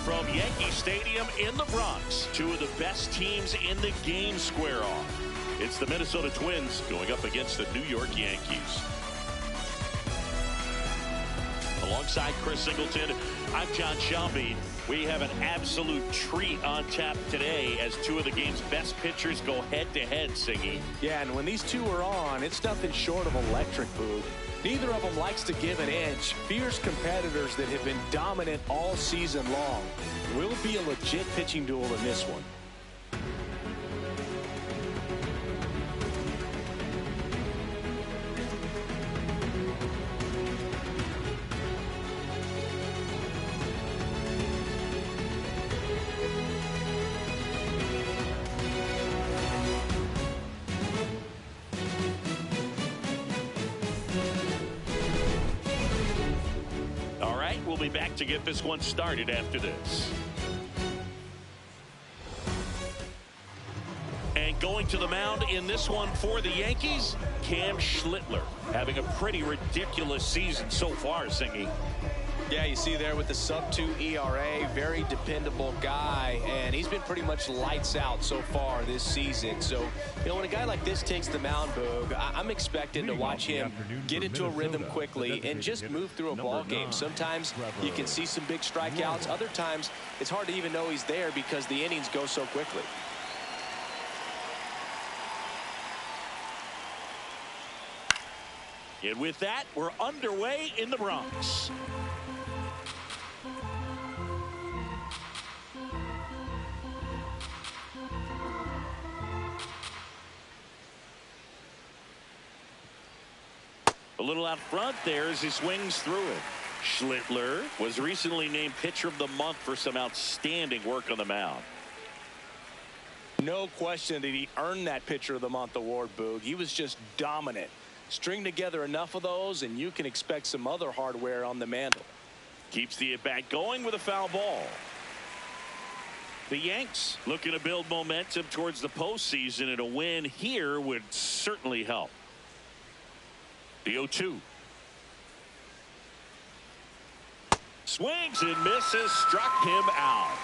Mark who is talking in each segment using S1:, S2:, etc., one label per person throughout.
S1: from Yankee Stadium in the Bronx. Two of the best teams in the game square off. It's the Minnesota Twins going up against the New York Yankees. Alongside Chris Singleton, I'm John Shelby. We have an absolute treat on tap today as two of the game's best pitchers go head-to-head, Singy.
S2: Yeah, and when these two are on, it's nothing short of electric, Boog. Neither of them likes to give an inch. Fierce competitors that have been dominant all season long. Will be a legit pitching duel in this one.
S1: We'll be back to get this one started after this. And going to the mound in this one for the Yankees, Cam Schlittler, having a pretty ridiculous season so far, Singy.
S2: Yeah, you see there with the sub-2 ERA, very dependable guy, and he's been pretty much lights out so far this season. So, you know, when a guy like this takes the mound, Boog, I'm expecting to watch him get into a rhythm quickly and just move through a ball game. Sometimes you can see some big strikeouts. Other times it's hard to even know he's there because the innings go so quickly.
S1: And with that, we're underway in the Bronx. A little out front there as he swings through it. Schlittler was recently named Pitcher of the Month for some outstanding work on the mound.
S2: No question that he earned that Pitcher of the Month award, Boog. He was just dominant. String together enough of those and you can expect some other hardware on the mantle.
S1: Keeps the at-bat going with a foul ball. The Yanks looking to build momentum towards the postseason, and a win here would certainly help. The 0-2. Swings and misses, struck him out.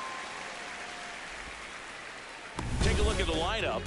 S1: Take a look at the lineup.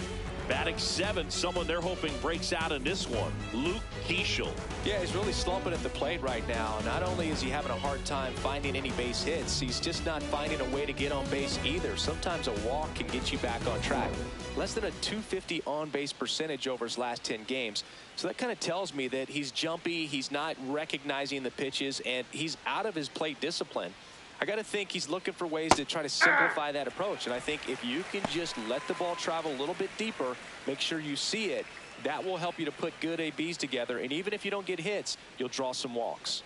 S1: Batting seventh, someone they're hoping breaks out in this one, Luke Keeschel.
S2: Yeah, he's really slumping at the plate right now. Not only is he having a hard time finding any base hits, he's just not finding a way to get on base either. Sometimes a walk can get you back on track. Less than a .250 on-base percentage over his last 10 games. So that kind of tells me that he's jumpy, he's not recognizing the pitches, and he's out of his plate discipline. I got to think he's looking for ways to try to simplify that approach. And I think if you can just let the ball travel a little bit deeper, make sure you see it, that will help you to put good ABs together. And even if you don't get hits, you'll draw some walks.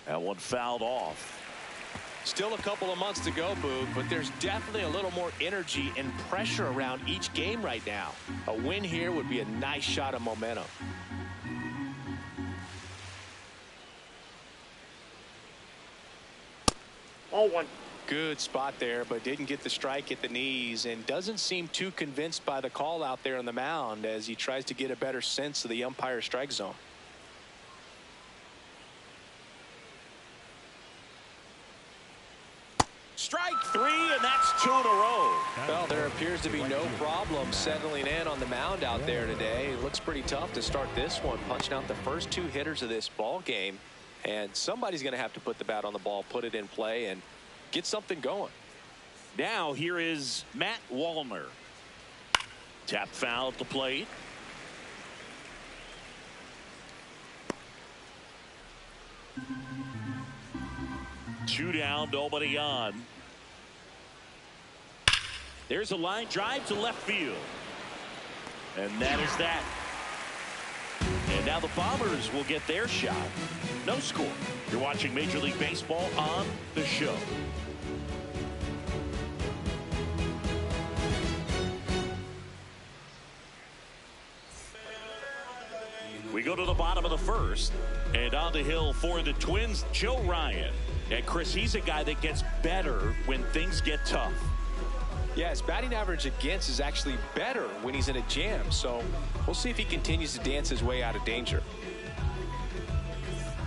S1: That one fouled off.
S2: Still a couple of months to go, Boog, but there's definitely a little more energy and pressure around each game right now. A win here would be a nice shot of momentum. Good spot there, but didn't get the strike at the knees and doesn't seem too convinced by the call out there on the mound as he tries to get a better sense of the umpire's strike zone.
S1: Strike three, and that's 2 in a row.
S2: Well, there appears to be no problem settling in on the mound out there today. It looks pretty tough to start this one, punching out the first 2 hitters of this ball game. And somebody's going to have to put the bat on the ball, put it in play, and get something going.
S1: Now here is Matt Wallner. Tap foul at the plate. Two down, nobody on. There's a line drive to left field. And that is that. And now the Bombers will get their shot. No score. You're watching Major League Baseball on The Show. We go to the bottom of the first. And on the hill for the Twins, Joe Ryan. And Chris, he's a guy that gets better when things get tough.
S2: Yeah, his batting average against is actually better when he's in a jam. So we'll see if he continues to dance his way out of danger.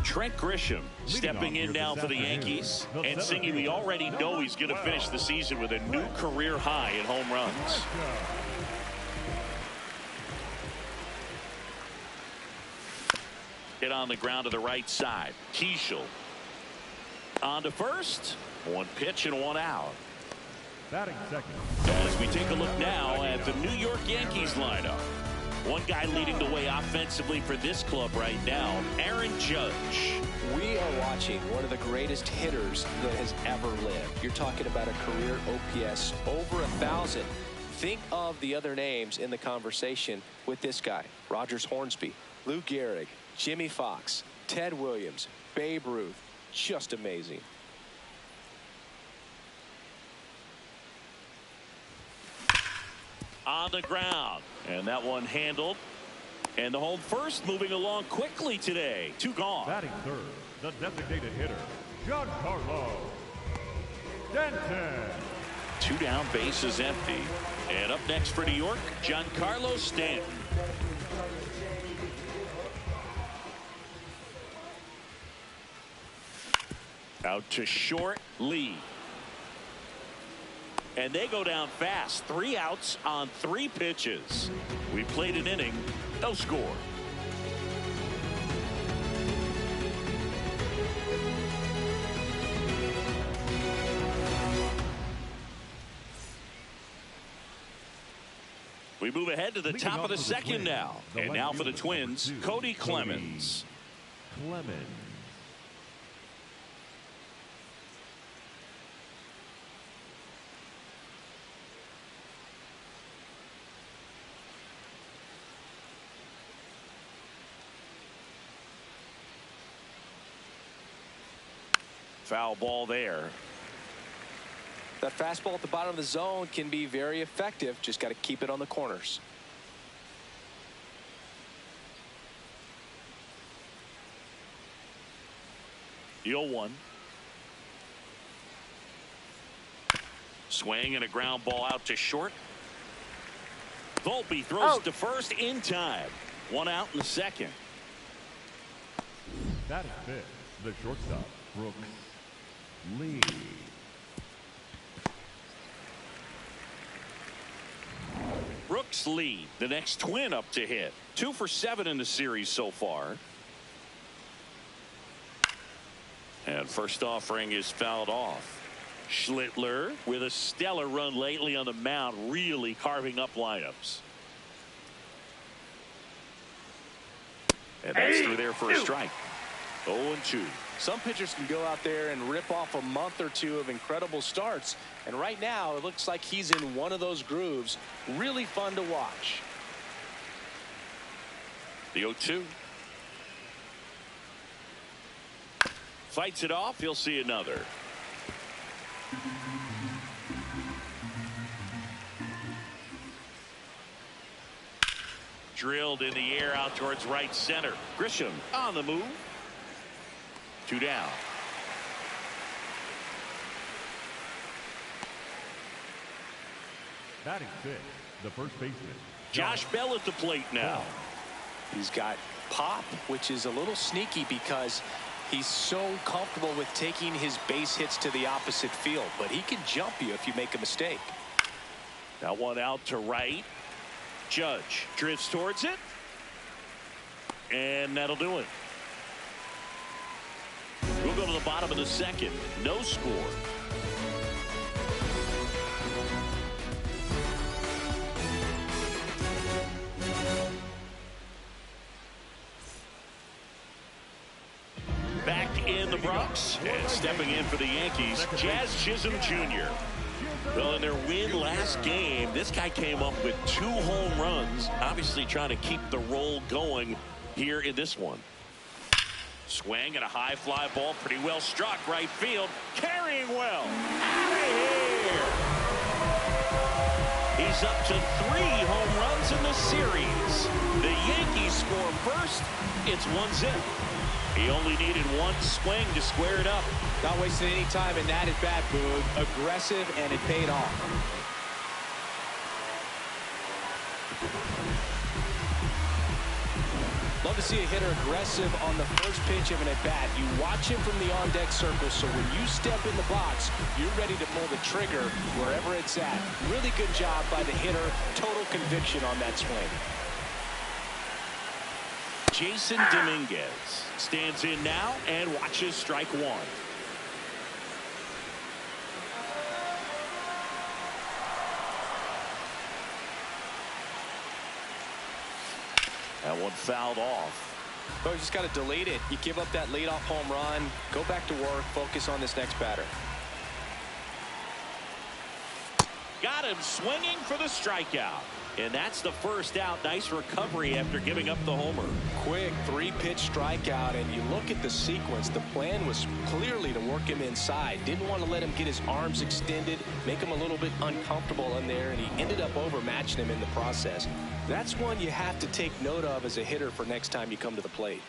S1: Trent Grisham stepping in now for the Yankees and singing we already know he's going to finish the season with a new career high in home runs. Hit on the ground to the right side. Keishel on to first. One pitch and one out.
S3: Batting second.
S1: As we take a look now at the New York Yankees lineup. One guy leading the way offensively for this club right now, Aaron Judge.
S2: We are watching one of the greatest hitters that has ever lived. You're talking about a career OPS over 1,000. Think of the other names in the conversation with this guy. Rogers Hornsby, Lou Gehrig, Jimmy Fox, Ted Williams, Babe Ruth. Just amazing.
S1: On the ground, and that one handled, and the home first moving along quickly today. 2 gone.
S3: Batting third, the designated hitter, Giancarlo Stanton.
S1: 2 down, bases empty, and up next for New York, Giancarlo Stanton. Out to short, Lee. And they go down fast. 3 outs on 3 pitches. We played an inning, no score. We move ahead to the top of the second now. And now for the Twins, Cody Clemens. Foul ball there.
S2: That fastball at the bottom of the zone can be very effective. Just got to keep it on the corners.
S1: The 0-1. Swing and a ground ball out to short. Volpe throws it to first in time. 1 out in the second.
S3: Batting fifth, the shortstop, Brooks Lee.
S1: Brooks Lee, the next Twin up to hit. 2 for 7 in the series so far. And first offering is fouled off. Schlittler with a stellar run lately on the mound, really carving up lineups. And that's through there for a strike. 0-2.
S2: Some pitchers can go out there and rip off a month or 2 of incredible starts. And right now, it looks like he's in one of those grooves. Really fun to watch.
S1: The 0-2. Fights it off. He'll see another. Drilled in the air out towards right center. Grisham on the move. 2 down.
S3: Batting fifth, the first baseman,
S1: Josh Bell at the plate now.
S2: He's got pop, which is a little sneaky because he's so comfortable with taking his base hits to the opposite field, but he can jump you if you make a mistake.
S1: That one out to right. Judge drifts towards it, and that'll do it. We'll go to the bottom of the second. No score. Back in the Bronx and stepping in for the Yankees, Jazz Chisholm Jr. Well, in their win last game, this guy came up with 2 home runs, obviously trying to keep the roll going here in this one. Swing and a high fly ball, pretty well struck right field, carrying well. Out of here. He's up to 3 home runs in the series. The Yankees score first. It's 1-0. He only needed 1 swing to square it up.
S2: Not wasting any time in that at bat, Boog. Aggressive, and it paid off. Love to see a hitter aggressive on the first pitch of an at-bat. You watch him from the on-deck circle, so when you step in the box, you're ready to pull the trigger wherever it's at. Really good job by the hitter. Total conviction on that swing.
S1: Jason Dominguez stands in now and watches strike one. That one fouled off.
S2: Oh, you just got to delete it. You give up that leadoff home run. Go back to work. Focus on this next batter.
S1: Got him swinging for the strikeout. And that's the first out. Nice recovery after giving up the homer.
S2: Quick 3-pitch strikeout, and you look at the sequence. The plan was clearly to work him inside. Didn't want to let him get his arms extended, make him a little bit uncomfortable in there, and he ended up overmatching him in the process. That's one you have to take note of as a hitter for next time you come to the plate.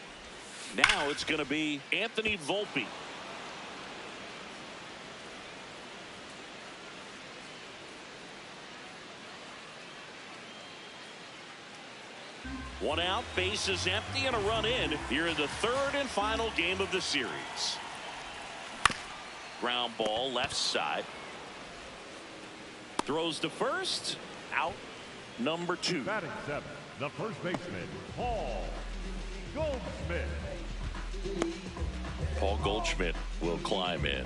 S1: Now it's going to be Anthony Volpe. One out, base is empty, and a run in here in the third and final game of the series. Ground ball left side. Throws to first. Out number 2.
S3: Batting 7, the first baseman, Paul Goldschmidt.
S1: Paul Goldschmidt will climb in.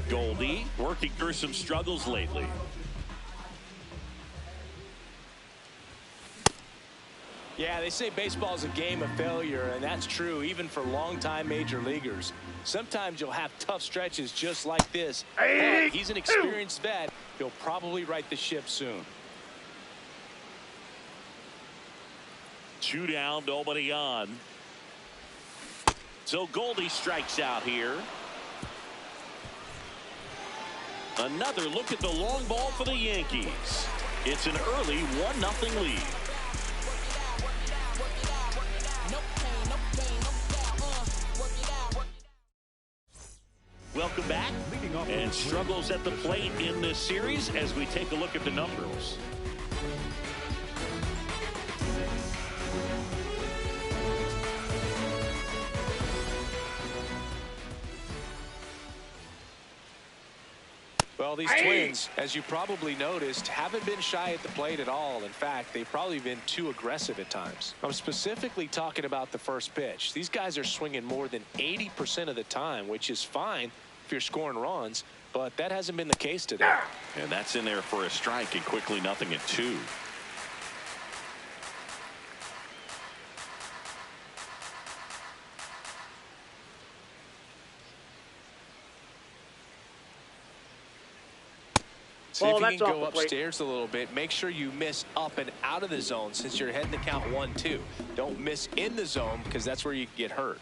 S1: Goldie working through some struggles lately.
S2: Yeah, they say baseball is a game of failure, and that's true even for longtime major leaguers. Sometimes you'll have tough stretches just like this. But he's an experienced vet. He'll probably right the ship soon.
S1: 2 down, nobody on. So Goldie strikes out here. Another look at the long ball for the Yankees. It's an early 1-0 lead. Welcome back. And struggles at the plate in this series as we take a look at the numbers.
S2: Well, these twins, as you probably noticed, haven't been shy at the plate at all. In fact, they've probably been too aggressive at times. I'm specifically talking about the first pitch. These guys are swinging more than 80% of the time, which is fine if you're scoring runs, but that hasn't been the case today.
S1: And that's in there for a strike, and quickly 0-2.
S2: See if you can go upstairs a little bit. Make sure you miss up and out of the zone since you're heading to count 1-2. Don't miss in the zone because that's where you get hurt.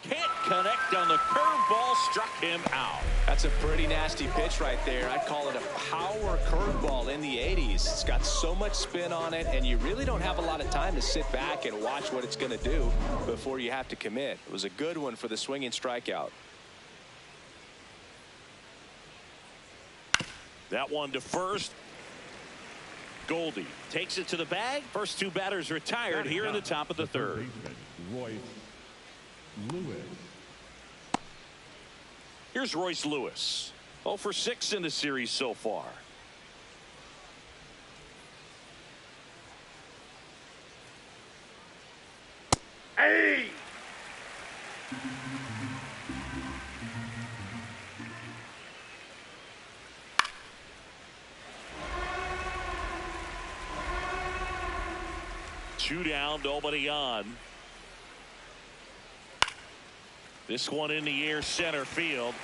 S1: Can't connect on the curveball, struck him out.
S2: That's a pretty nasty pitch right there. I'd call it a power curveball in the 80s. It's got so much spin on it, and you really don't have a lot of time to sit back and watch what it's going to do before you have to commit. It was a good one for the swinging strikeout.
S1: That one to first. Goldie takes it to the bag. First 2 batters retired here in the top of the third.
S3: Lewis.
S1: Here's Royce Lewis. 0 for 6 in the series so far.
S4: Hey!
S1: Two down, nobody on. This one in the air, center field.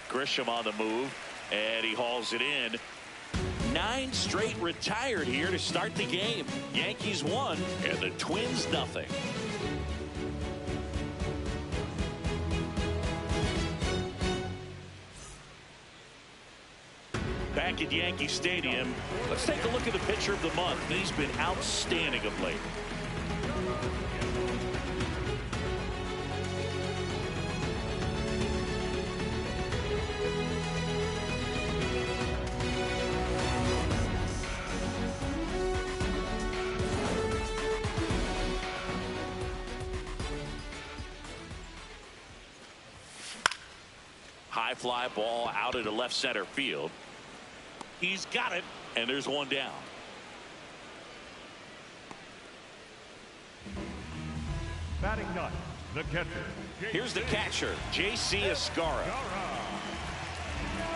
S1: Grisham on the move, and he hauls it in. 9 straight retired here to start the game. Yankees 1 and the Twins nothing. Back at Yankee Stadium, let's take a look at the pitcher of the month. He's been outstanding of late. high fly ball out into left center field. He's got it, and there's one down.
S3: Batting ninth, the catcher.
S1: Here's the catcher, J.C. Escarra.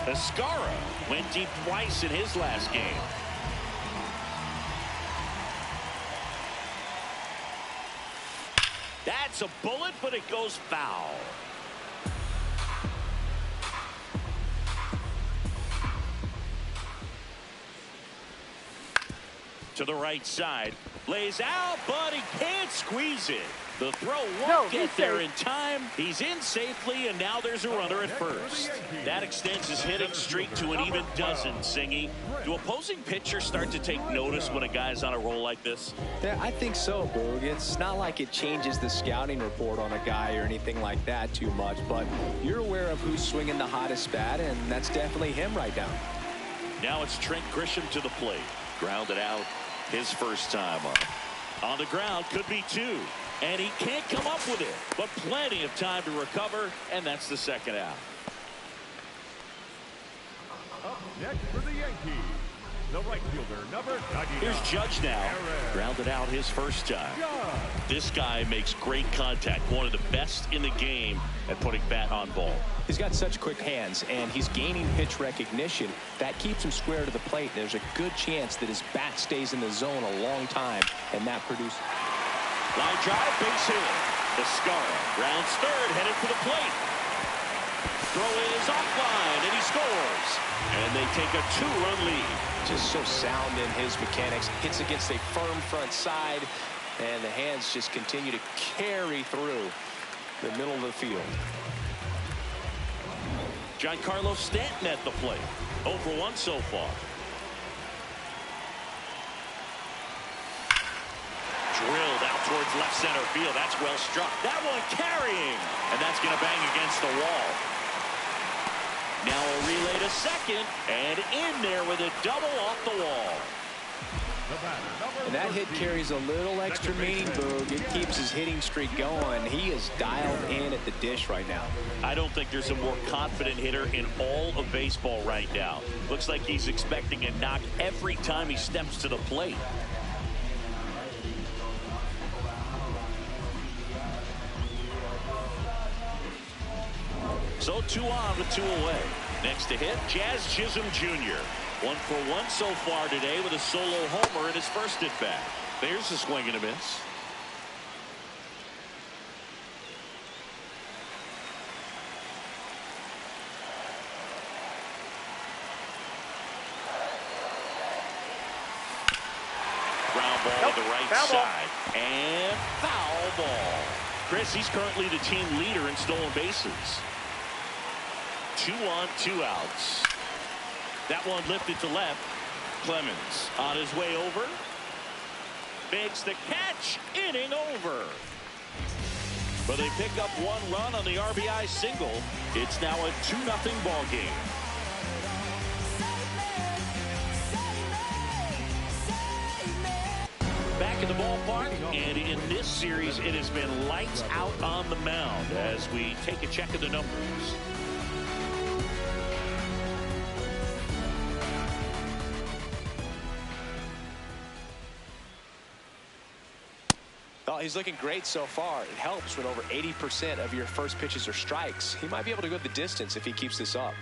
S1: Escarra went deep twice in his last game. That's a bullet, but it goes foul. To the right side, lays out, but he can't squeeze it. The throw won't get there in time. He's in safely, and now there's a runner at first. That extends his hitting streak to an even dozen, Singy. Do opposing pitchers start to take notice when a guy's on a roll like this?
S2: Yeah, I think so, Boog. It's not like it changes the scouting report on a guy or anything like that too much, but you're aware of who's swinging the hottest bat, and that's definitely him right now.
S1: Now it's Trent Grisham to the plate. Grounded out his first time up. On the ground, could be two. And he can't come up with it, but plenty of time to recover, and that's the second out.
S3: Up next for the Yankees, the right fielder, number 99.
S1: Here's Judge now. Grounded out his first time. This guy makes great contact. One of the best in the game at putting bat on ball.
S2: He's got such quick hands, and he's gaining pitch recognition. That keeps him square to the plate. There's a good chance that his bat stays in the zone a long time, and that produces.
S1: Line drive, base hit. Escarra rounds third, headed for the plate. Throw is offline, and he scores. And they take a 2-run lead.
S2: Just so sound in his mechanics. Hits against a firm front side, and the hands just continue to carry through the middle of the field.
S1: Giancarlo Stanton at the plate. 0 for 1 so far. Drilled out towards left center field. That's well struck. That one carrying. And that's going to bang against the wall. Now a relay to second. And in there with a double off the wall.
S2: And that hit carries a little extra meaning, Boog. It keeps his hitting streak going. He is dialed in at the dish right now.
S1: I don't think there's a more confident hitter in all of baseball right now. Looks like he's expecting a knock every time he steps to the plate. So 2 on with 2 away. Next to hit, Jazz Chisholm Jr. 1 for 1 so far today with a solo homer in his first at bat. There's a swing and a miss. Ground ball to the right side. And foul ball. Chris, he's currently the team leader in stolen bases. 2 on, 2 outs. That one lifted to left. Clemens on his way over. Makes the catch. Inning over. But they pick up 1 run on the RBI single. It's now a 2-0 ball game. Back in the ballpark, and in this series, it has been lights out on the mound as we take a check of the numbers.
S2: Well, he's looking great so far. It helps when over 80% of your first pitches are strikes. He might be able to go the distance if he keeps this up.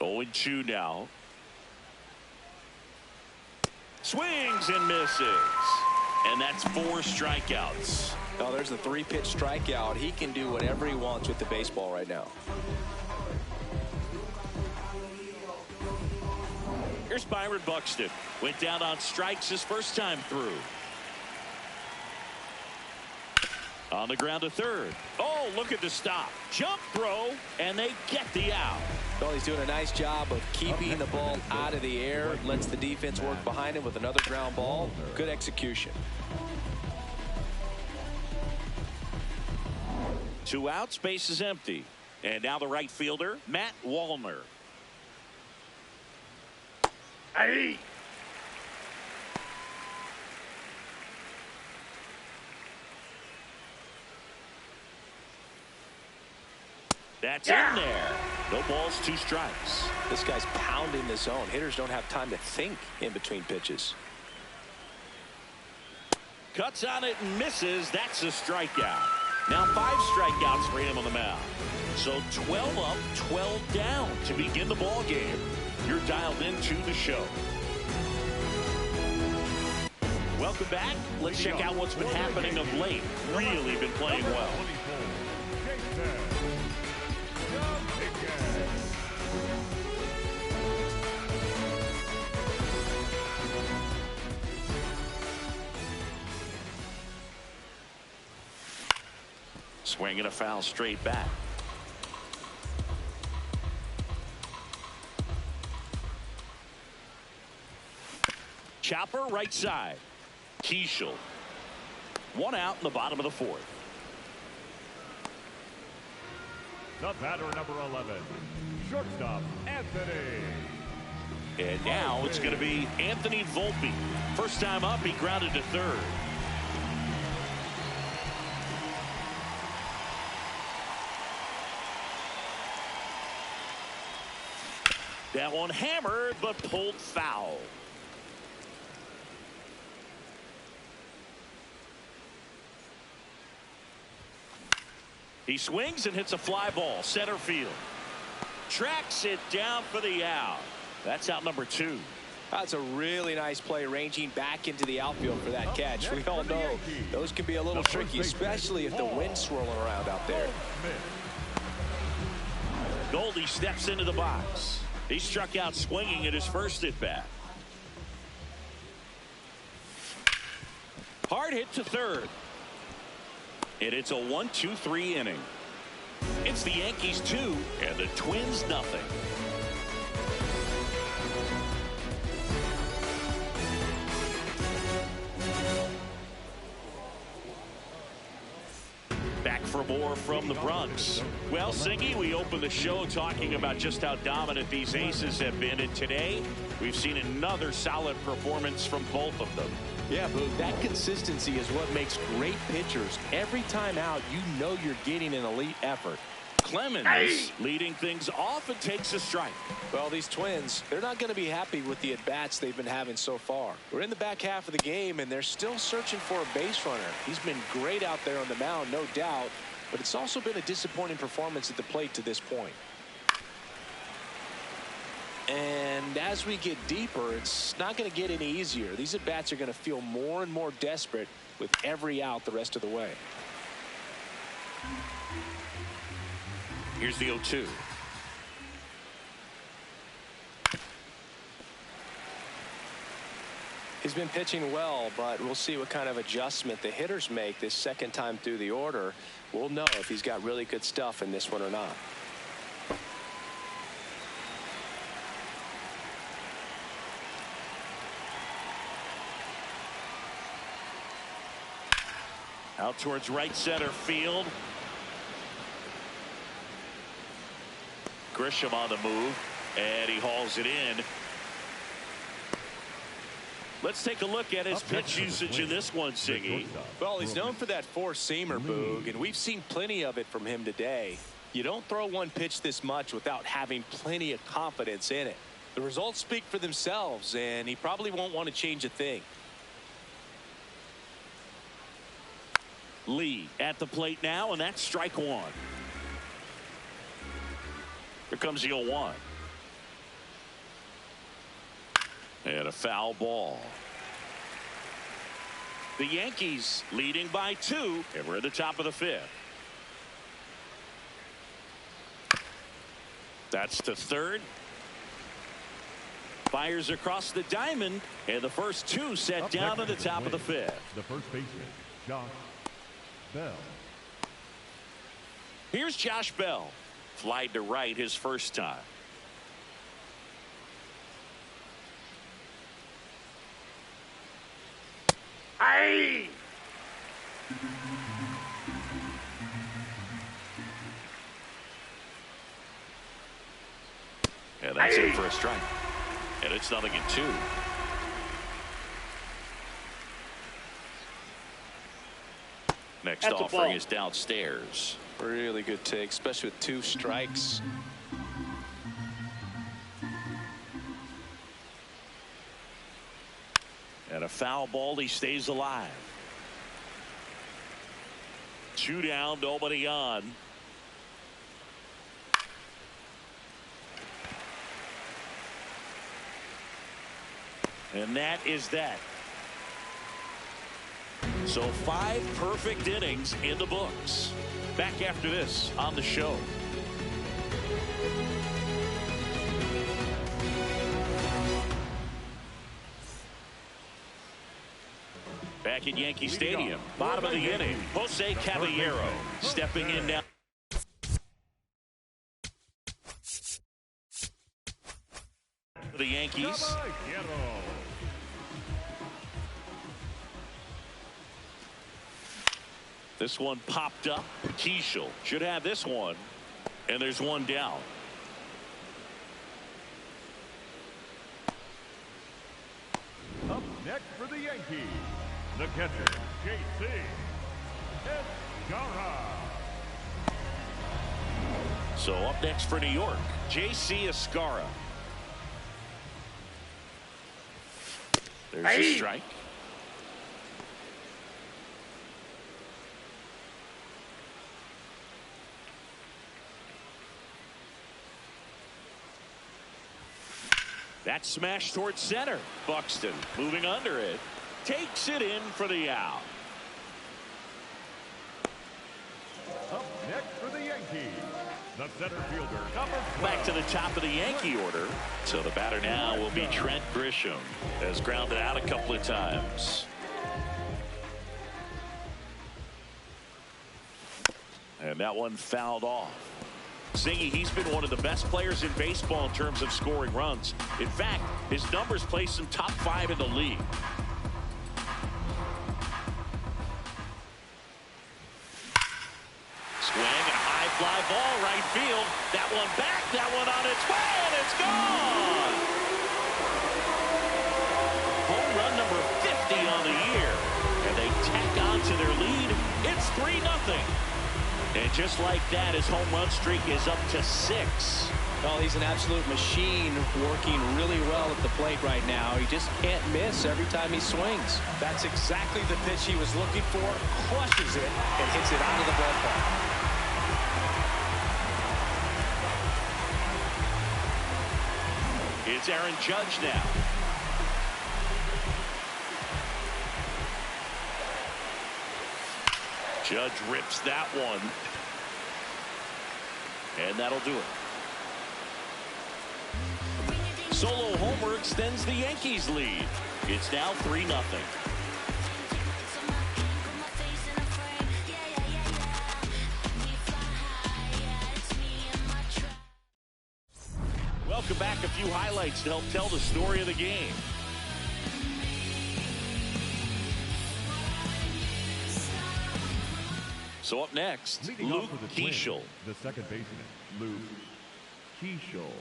S1: Oh, 2 now. Swings and misses. And that's 4 strikeouts.
S2: Oh, there's the 3-pitch strikeout. He can do whatever he wants with the baseball right now.
S1: Here's Byron Buxton. Went down on strikes his first time through. On the ground to third. Oh, look at the stop. Jump throw, and they get the out.
S2: Well, he's doing a nice job of keeping the ball out of the air. Lets the defense work behind him with another ground ball. Good execution.
S1: 2 outs, base is empty. And now the right fielder, Matt Wallner.
S4: Hey.
S1: That's in there. No balls, 2 strikes.
S2: This guy's pounding the zone. Hitters don't have time to think in between pitches.
S1: Cuts on it and misses. That's a strikeout. Now 5 strikeouts for him on the mound. So 12 up, 12 down to begin the ball game. You're dialed into the show. Welcome back. Let's check out what's been happening of late. Really been playing well. Swinging a foul straight back. Chopper right side. Keishel. 1 out in the bottom of the 4th.
S3: The batter, number 11, shortstop, Anthony.
S1: And now it's going to be Anthony Volpe. First time up, he grounded to 3rd. That one hammered, but pulled foul. He swings and hits a fly ball, center field. Tracks it down for the out. That's out number 2.
S2: That's a really nice play, ranging back into the outfield for that catch. We all know those can be a little tricky, especially if the wind's swirling around out there.
S1: Goldie steps into the box. He struck out swinging at his first at bat. Hard hit to 3rd. And it's a 1-2-3 inning. It's the Yankees 2 and the Twins nothing. Back for more from the Bronx. Well, Singy, we opened the show talking about just how dominant these aces have been, and today we've seen another solid performance from both of them.
S2: Yeah, Boog, that consistency is what makes great pitchers. Every time out, you know you're getting an elite effort.
S1: Clemens leading things off and takes a strike.
S2: Well, these Twins, they're not going to be happy with the at-bats they've been having so far. We're in the back half of the game, and they're still searching for a base runner. He's been great out there on the mound, no doubt, but it's also been a disappointing performance at the plate to this point. And as we get deeper, it's not going to get any easier. These at-bats are going to feel more and more desperate with every out the rest of the way.
S1: Here's the 0-2.
S2: He's been pitching well, but we'll see what kind of adjustment the hitters make this second time through the order. We'll know if he's got really good stuff in this one or not.
S1: Out towards right center field. Grisham on the move, and he hauls it in. Let's take a look at his pitch usage in this one, Siggy.
S2: Well, he's known for that four-seamer, Boog, and we've seen plenty of it from him today. You don't throw one pitch this much without having plenty of confidence in it. The results speak for themselves, and he probably won't want to change a thing.
S1: Lee at the plate now, and that's strike one. Here comes the 0-1. And a foul ball. The Yankees leading by 2, and we're at the top of the 5th. That's to third. Fires across the diamond, and the first 2 set down at the top of the 5th.
S3: The first baseman, Josh Bell.
S1: Here's Josh Bell. Flied to right his first time.
S4: Aye.
S1: And that's it for a strike. And it's 0-2. Next offering is downstairs.
S2: Really good take, especially with 2 strikes.
S1: And a foul ball. He stays alive. 2 down, nobody on. And that is that. So 5 perfect innings in the books. Back after this on the show. Back at Yankee Stadium, bottom of the inning, Jose Caballero stepping in now. The Yankees. This one popped up. Keishel should have this one. And there's 1 down.
S3: Up next for the Yankees, the catcher, J.C. Escarra.
S1: So up next for New York, J.C. Escarra. There's a strike. That smash towards center. Buxton moving under it. Takes it in for the out.
S3: Up next for the Yankees, the center fielder, number 12.
S1: Back to the top of the Yankee order. So the batter now will be Trent Grisham. Has grounded out a couple of times. And that one fouled off. Zingy, he's been one of the best players in baseball in terms of scoring runs. In fact, his numbers place him top 5 in the league. Swing and a high fly ball right field. That one back, that one on its way, and it's gone. Home run number 50 on the year. And they tack on to their lead. It's 3-0. And just like that, his home run streak is up to 6.
S2: Well, he's an absolute machine, working really well at the plate right now. He just can't miss every time he swings.
S5: That's exactly the pitch he was looking for. Crushes it and hits it out of the ballpark.
S1: It's Aaron Judge now. Judge rips that one. And that'll do it. Solo homer extends the Yankees lead. It's now 3-0. Welcome back. A few highlights to help tell the story of the game. So up next,
S3: Leading
S1: Luke
S3: off for the Twins,
S1: Keishel.
S3: the second baseman, Luke Keishel.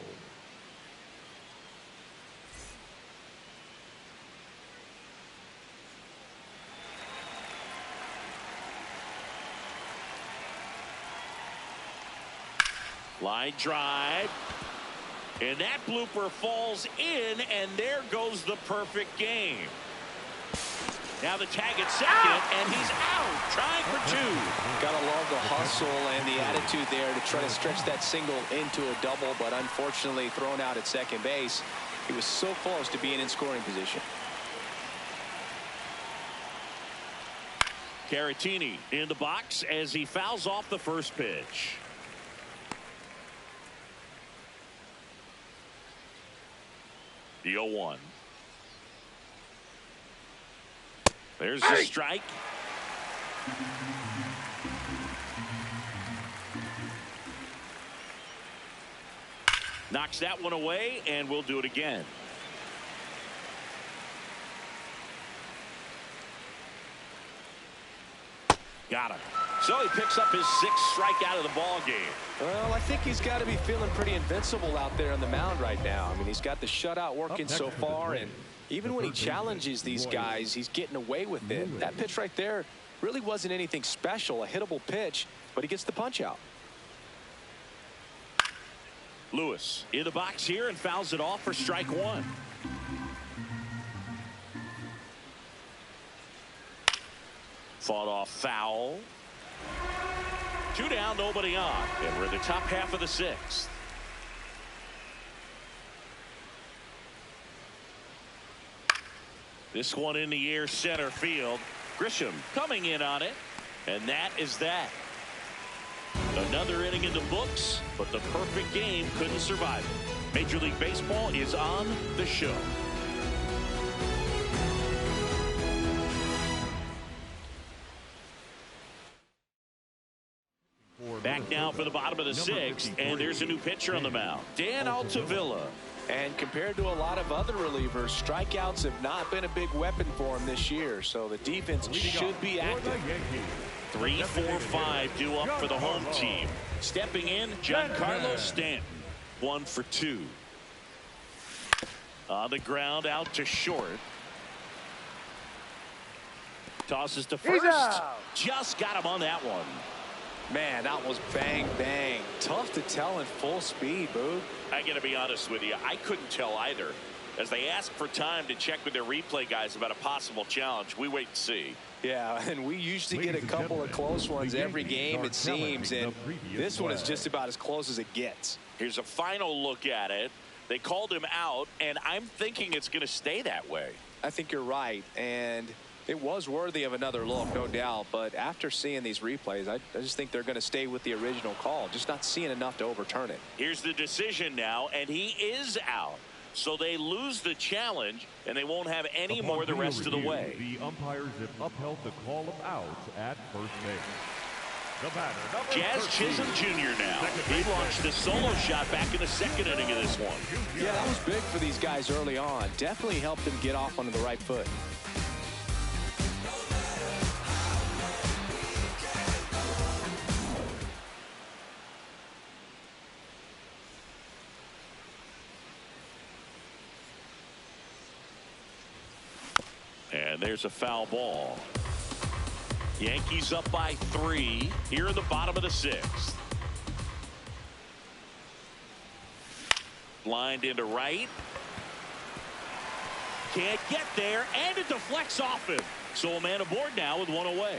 S1: Line drive. And that blooper falls in, and there goes the perfect game. Now the tag at second, and he's out, trying for 2.
S2: Gotta love the hustle and the attitude there to try to stretch that single into a double, but unfortunately thrown out at second base. He was so close to being in scoring position.
S1: Caratini in the box as he fouls off the first pitch. The 0-1. There's the strike. Knocks that one away, and we'll do it again. Got him. So he picks up his 6th strikeout of the ball game.
S2: Well, I think he's got to be feeling pretty invincible out there on the mound right now. I mean, he's got the shutout working so far, and even when he challenges these guys, he's getting away with it. That pitch right there really wasn't anything special, a hittable pitch, but he gets the punch out.
S1: Lewis in the box here and fouls it off for strike 1. Fought off foul. 2 down, nobody on. And we're in the top half of the 6th. This one in the air, center field. Grisham coming in on it. And that is that. Another inning in the books, but the perfect game couldn't survive it. Major League Baseball is on the show. Back now for the bottom of the 6th, and there's a new pitcher on the mound, Dan Altavilla.
S2: And compared to a lot of other relievers, strikeouts have not been a big weapon for him this year, so the defense should be active.
S1: 3, 4, 5 due up for the home team. Stepping in, Giancarlo Stanton. 1 for 2. On the ground, out to short. Tosses to first. Just got him on that one.
S2: Man, that was bang, bang. Tough to tell in full speed, Boog.
S1: I got to be honest with you. I couldn't tell either. As they ask for time to check with their replay guys about a possible challenge, we wait and see.
S2: Yeah, and we usually get a couple of close ones every game, it seems, and this one is just about as close as it gets.
S1: Here's a final look at it. They called him out, and I'm thinking it's going to stay that way.
S2: I think you're right, and it was worthy of another look, no doubt, but after seeing these replays, I just think they're going to stay with the original call, just not seeing enough to overturn it.
S1: Here's the decision now, and he is out. So they lose the challenge, and they won't have any more the rest of the way.
S3: The umpires have upheld the call of out at first base. The batter,
S1: Jazz Chisholm Jr. now. He launched a solo shot back in the 2nd inning of this one.
S2: Yeah, that was big for these guys early on. Definitely helped them get off onto the right foot.
S1: And there's a foul ball. Yankees up by 3 here in the bottom of the 6th. Lined into right. Can't get there, and it deflects off him. So a man aboard now with 1 away.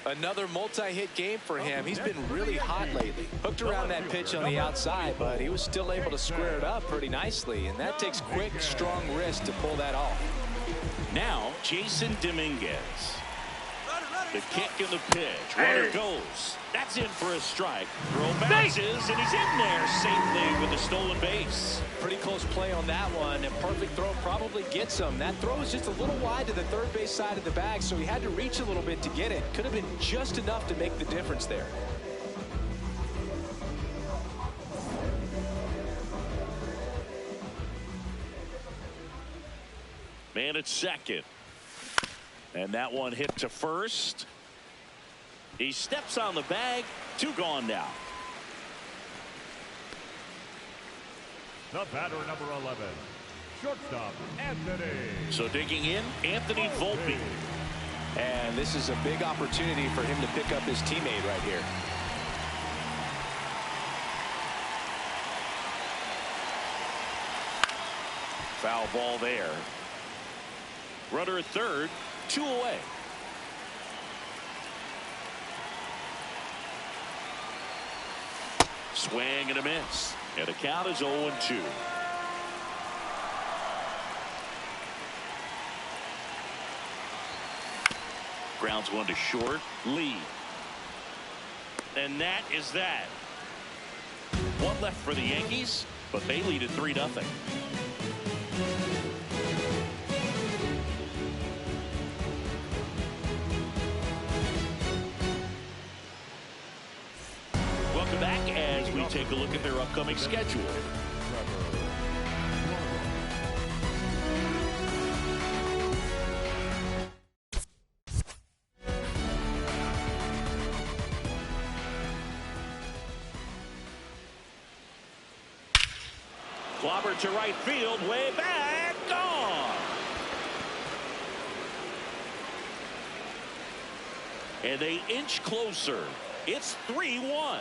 S2: Another multi-hit game for him. He's been really hot lately. Hooked around that pitch on the outside, but he was still able to square it up pretty nicely, and that takes quick, strong wrist to pull that off.
S1: Now, Jason Dominguez. The kick and the pitch. Runner goes. That's in for a strike. Throw bounces, and he's in there safely with the stolen base.
S2: Pretty close play on that one. A perfect throw probably gets him. That throw is just a little wide to the third base side of the bag, so he had to reach a little bit to get it. Could have been just enough to make the difference there.
S1: Man at second. And that one hit to first. He steps on the bag. 2 gone now.
S3: The batter, number 11, shortstop, Anthony.
S1: So digging in, Anthony Volpe.
S2: And this is a big opportunity for him to pick up his teammate right here.
S1: Foul ball there. Runner at third, 2 away. Swing and a miss. And the count is 0-2. Grounds one to short. Lee. And that is that. 1 left for the Yankees, but they lead at 3-0. Welcome back as we take a look at their upcoming schedule. Clobber to right field, way back, gone. And they inch closer. It's 3-1.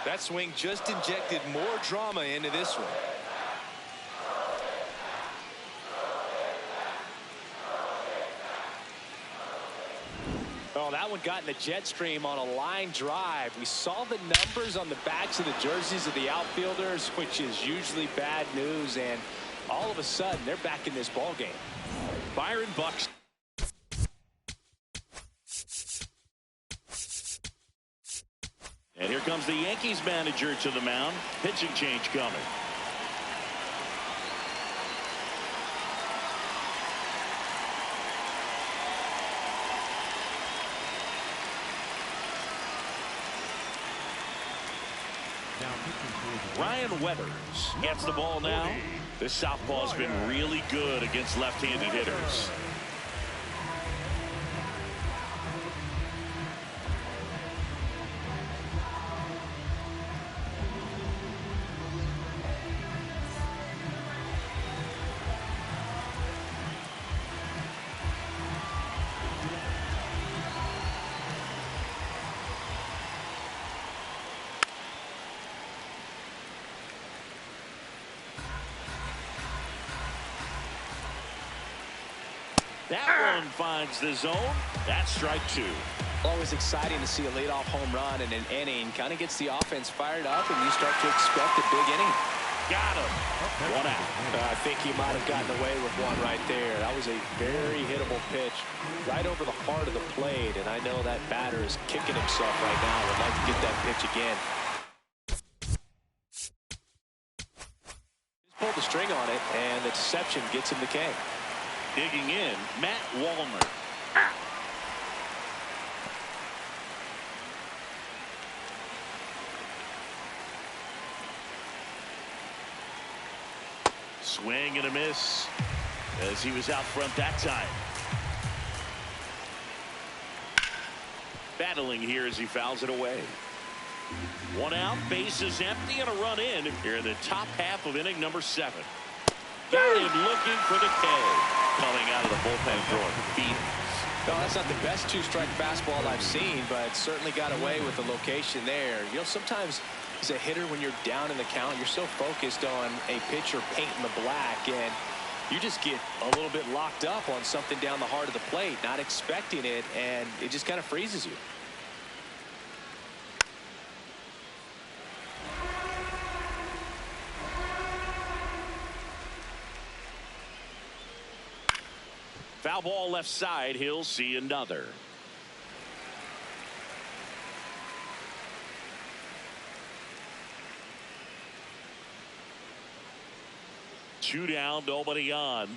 S2: That swing just injected more drama into this one. Oh, that one got in the jet stream on a line drive. We saw the numbers on the backs of the jerseys of the outfielders, which is usually bad news, and all of a sudden they're back in this ball game.
S1: Byron Buxton. And here comes the Yankees manager to the mound. Pitching change coming. Ryan Weathers gets the ball now. This southpaw's been really good against left-handed hitters. That one finds the zone. That's strike two.
S2: Always exciting to see a leadoff home run in an inning. Kind of gets the offense fired up, and you start to expect a big inning.
S1: Got him. One out.
S2: I think he might have gotten away with one right there. That was a very hittable pitch right over the heart of the plate, and I know that batter is kicking himself right now. Would like to get that pitch again. Just pulled the string on it, and the deception gets him the K.
S1: Digging in, Matt Wallner. Swing and a miss as he was out front that time. Battling here as he fouls it away. One out, base is empty, and a run in here in the top half of inning number 7. Got him looking for the K. Coming out of the bullpen throwing beatings.
S2: No, that's not the best two-strike fastball I've seen, but certainly got away with the location there. You know, sometimes as a hitter, when you're down in the count, you're so focused on a pitcher painting the black, and you just get a little bit locked up on something down the heart of the plate, not expecting it, and it just kind of freezes you.
S1: Foul ball left side. He'll see another. Two down, nobody on.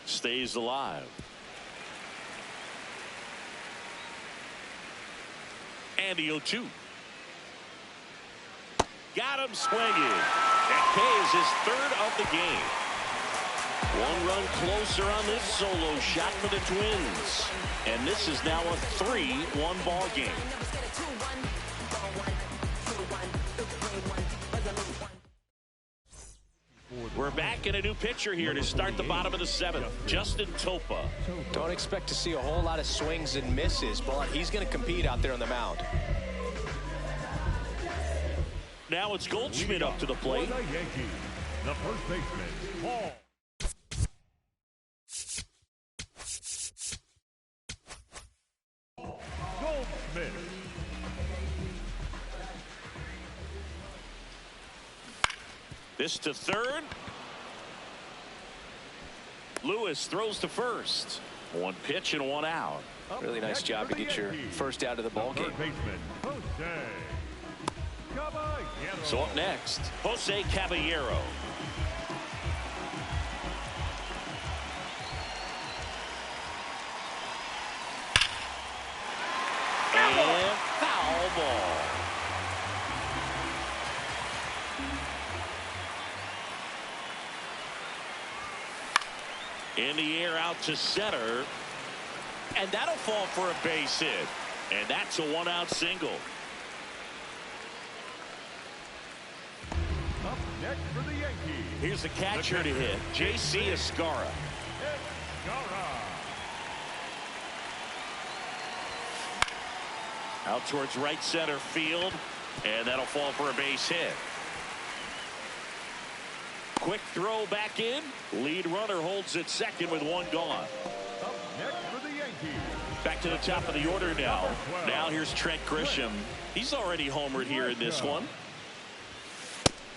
S1: Stays alive. And the 0-2. Got him swinging. That K is his third of the game. One run closer on this solo shot for the Twins. And this is now a 3-1 ball game. We're back in a new pitcher here to start the bottom of the 7th. Justin Topa.
S2: Don't expect to see a whole lot of swings and misses, but he's going to compete out there on the mound.
S1: Now it's Goldschmidt up to the plate.
S3: For the Yankees, the first baseman, Paul. Goldschmidt.
S1: This to third. Lewis throws to first. One pitch and one out.
S2: Really nice job to get your first out of the ball game.
S1: So up next, Jose Caballero. And foul ball. In the air out to center. And that'll fall for a base hit. And that's a one-out single.
S3: Up next for the Yankees.
S1: Here's the catcher to hit, J.C. Escarra. Out towards right center field, and that'll fall for a base hit. Quick throw back in. Lead runner holds at second with one gone.
S3: Up next for the Yankees.
S1: Back to the top of the order now. Now here's Trent Grisham. He's already homered here in this one.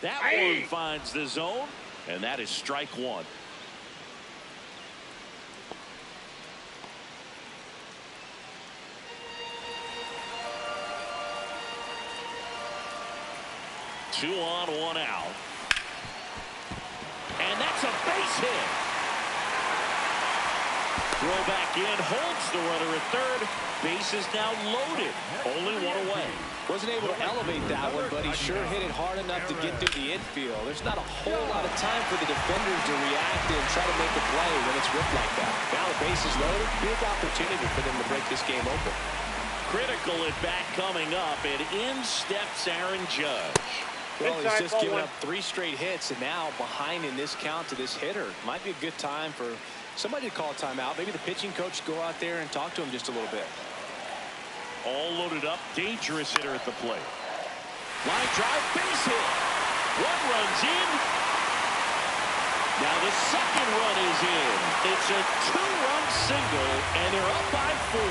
S1: That one finds the zone, and that is strike one. Two on, one out. And that's a base hit. Throw back in, holds the runner at third. Base is now loaded. Only one away.
S2: Wasn't able to elevate that one, but he sure hit it hard enough to get through the infield. There's not a whole lot of time for the defenders to react and try to make a play when it's ripped like that. Now the base is loaded. Big opportunity for them to break this game open.
S1: Critical at bat coming up, and in steps Aaron Judge.
S2: Well, he's just given up 3 straight hits, and now behind in this count to this hitter. Might be a good time for somebody to call a timeout. Maybe the pitching coach go out there and talk to him just a little bit.
S1: All loaded up, dangerous hitter at the plate. Line drive, base hit. One runs in. Now the second run is in. It's a 2-run single, and they're up by 4.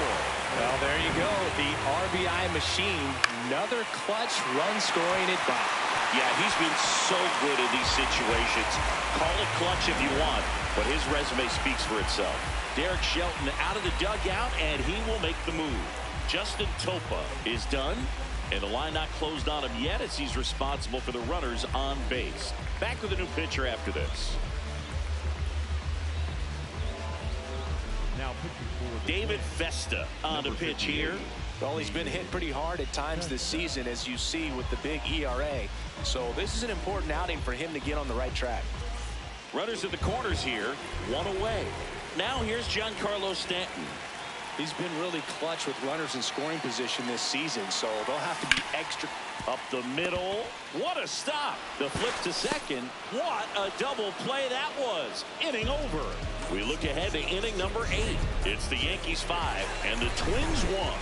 S2: Well, there you go. The RBI machine. Another clutch run scoring at bat.
S1: Yeah, he's been so good in these situations. Call it clutch if you want, but his resume speaks for itself. Derek Shelton out of the dugout, and he will make the move. Justin Topa is done, and the line not closed on him yet as he's responsible for the runners on base. Back with a new pitcher after this.
S3: Now pitching for
S1: David Vesta on the pitch here.
S2: Well, he's been hit pretty hard at times this season, as you see with the big ERA. So this is an important outing for him to get on the right track.
S1: Runners at the corners here, one away. Now here's Giancarlo Stanton.
S2: He's been really clutch with runners in scoring position this season, so they'll have to be extra.
S1: Up the middle. What a stop. The flip to second. What a double play that was. Inning over. We look ahead to inning number 8. It's the Yankees 5 and the Twins 1.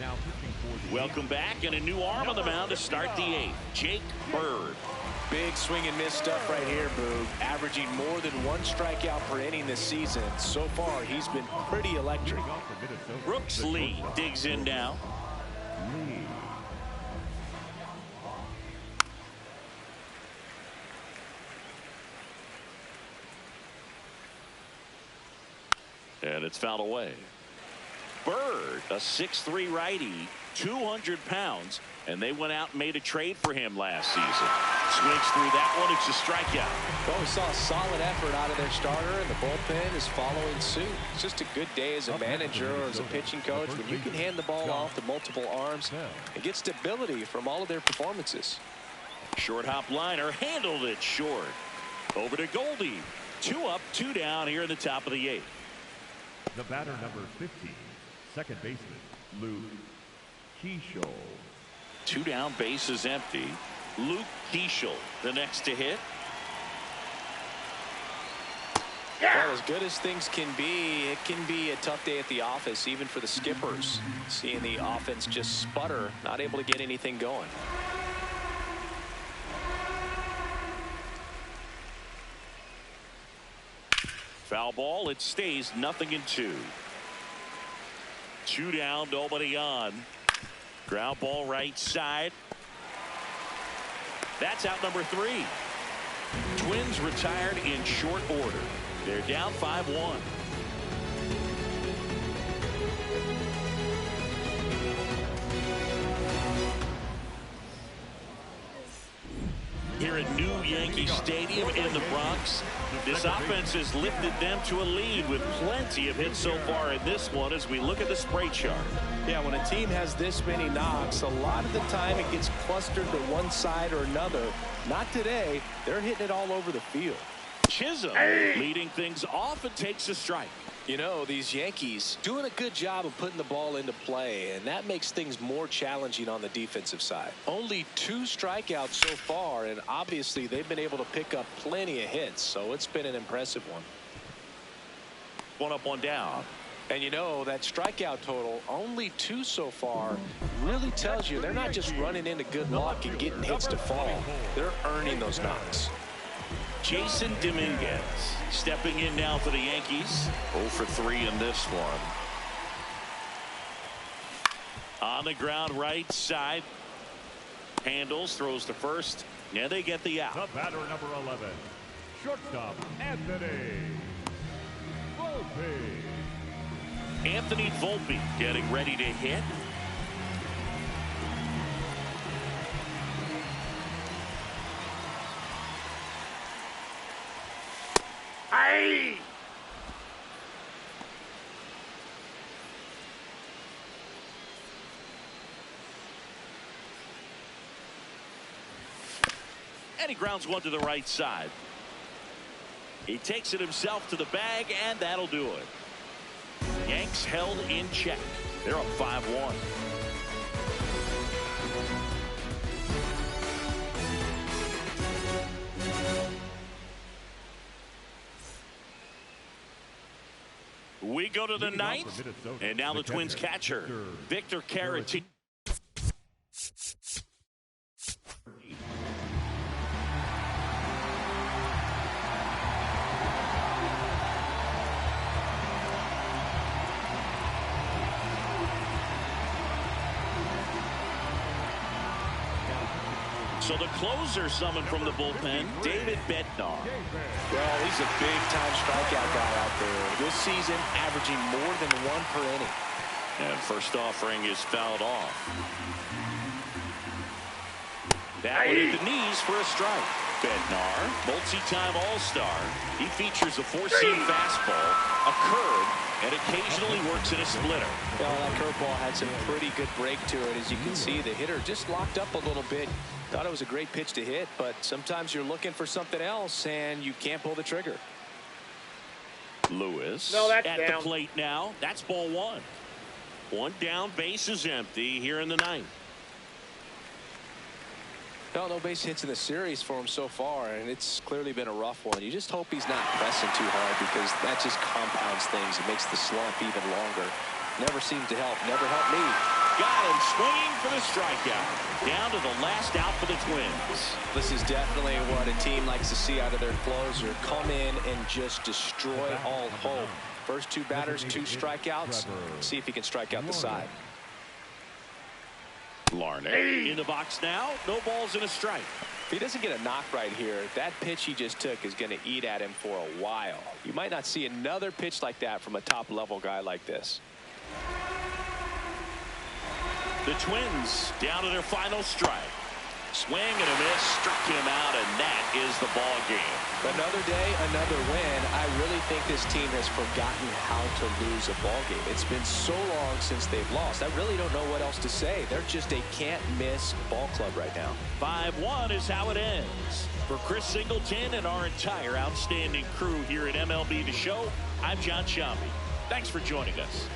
S3: now pitching for the
S1: Welcome back, and a new arm on the mound to start the 8th. Jake Bird.
S2: Big swing and miss stuff right here, Boog. Averaging more than 1 strikeout per inning this season. So far, he's been pretty electric.
S1: Brooks Lee digs in now. And it's fouled away. Bird, a 6'3" righty, 200 pounds, and they went out and made a trade for him last season. Swings through that one. It's a strikeout.
S2: Well, we saw a solid effort out of their starter, and the bullpen is following suit. It's just a good day as a manager or as a pitching coach when you can hand the ball off to multiple arms and get stability from all of their performances.
S1: Short hop liner, handled it short. Over to Goldie. 2 up, 2 down here in the top of the 8th.
S3: The batter number 15, second baseman, Luke Keeschel.
S1: 2 down, base is empty. Luke Keeschel, the next to hit.
S2: Well, as good as things can be, it can be a tough day at the office, even for the skippers. Seeing the offense just sputter, not able to get anything going.
S1: Foul ball. It stays 0-2. 2 down, nobody on. Ground ball right side. That's out number 3. Twins retired in short order. They're down 5-1. Here at new Yankee Stadium in the Bronx, this offense has lifted them to a lead with plenty of hits so far in this one as we look at the spray chart.
S2: Yeah, when a team has this many knocks, a lot of the time it gets clustered to one side or another. Not today. They're hitting it all over the field.
S1: Chisholm leading things off and takes a strike.
S2: You know, these Yankees doing a good job of putting the ball into play, and that makes things more challenging on the defensive side. Only 2 strikeouts so far, and obviously they've been able to pick up plenty of hits, so it's been an impressive one.
S1: 1 up, 1 down.
S2: And you know, that strikeout total, only 2 so far, really tells you they're not just running into good luck and getting hits to fall. They're earning those knocks.
S1: Jason Dominguez stepping in now for the Yankees. 0 for 3 in this one. On the ground, right side. Handles, throws to first, and they get the out.
S3: The batter, number 11, shortstop Anthony Volpe.
S1: Anthony Volpe getting ready to hit.
S4: Aye.
S1: And he grounds one to the right side. He takes it himself to the bag, and that'll do it. Yanks held in check. They're up 5-1. We go to the ninth, and now the Twins catcher, Victor Caratini. So the closer summoned from the bullpen, David Bednar.
S2: Well, he's a big-time strikeout guy out there. This season, averaging more than 1 per inning.
S1: And first offering is fouled off. That one at the knees for a strike. Bednar, multi-time All-Star. He features a 4-seam fastball, a curve, and occasionally works in a splitter.
S2: Well, that curveball had some pretty good break to it. As you can see, the hitter just locked up a little bit. Thought it was a great pitch to hit, but sometimes you're looking for something else, and you can't pull the trigger.
S1: Lewis
S4: that's
S1: at
S4: down.
S1: the plate now. That's ball 1. 1 down, base is empty here in the ninth.
S2: Well, no base hits in the series for him so far, and it's clearly been a rough one. You just hope he's not pressing too hard, because that just compounds things. It makes the slump even longer. Never seemed to help. Never helped me.
S1: Got him swinging for the strikeout. Down to the last out for the Twins.
S2: This is definitely what a team likes to see out of their closer. Come in and just destroy all hope. First 2 batters, 2 strikeouts. See if he can strike out the side.
S1: Larney in the box now. No balls and a strike.
S2: If he doesn't get a knock right here, that pitch he just took is going to eat at him for a while. You might not see another pitch like that from a top-level guy like this.
S1: The Twins down to their final strike. Swing and a miss, struck him out, and that is the ball game.
S2: Another day, another win. I really think this team has forgotten how to lose a ball game. It's been so long since they've lost. I really don't know what else to say. They're just a can't-miss ball club right now.
S1: 5-1 is how it ends. For Chris Singleton and our entire outstanding crew here at MLB The Show, I'm John Shambi. Thanks for joining us.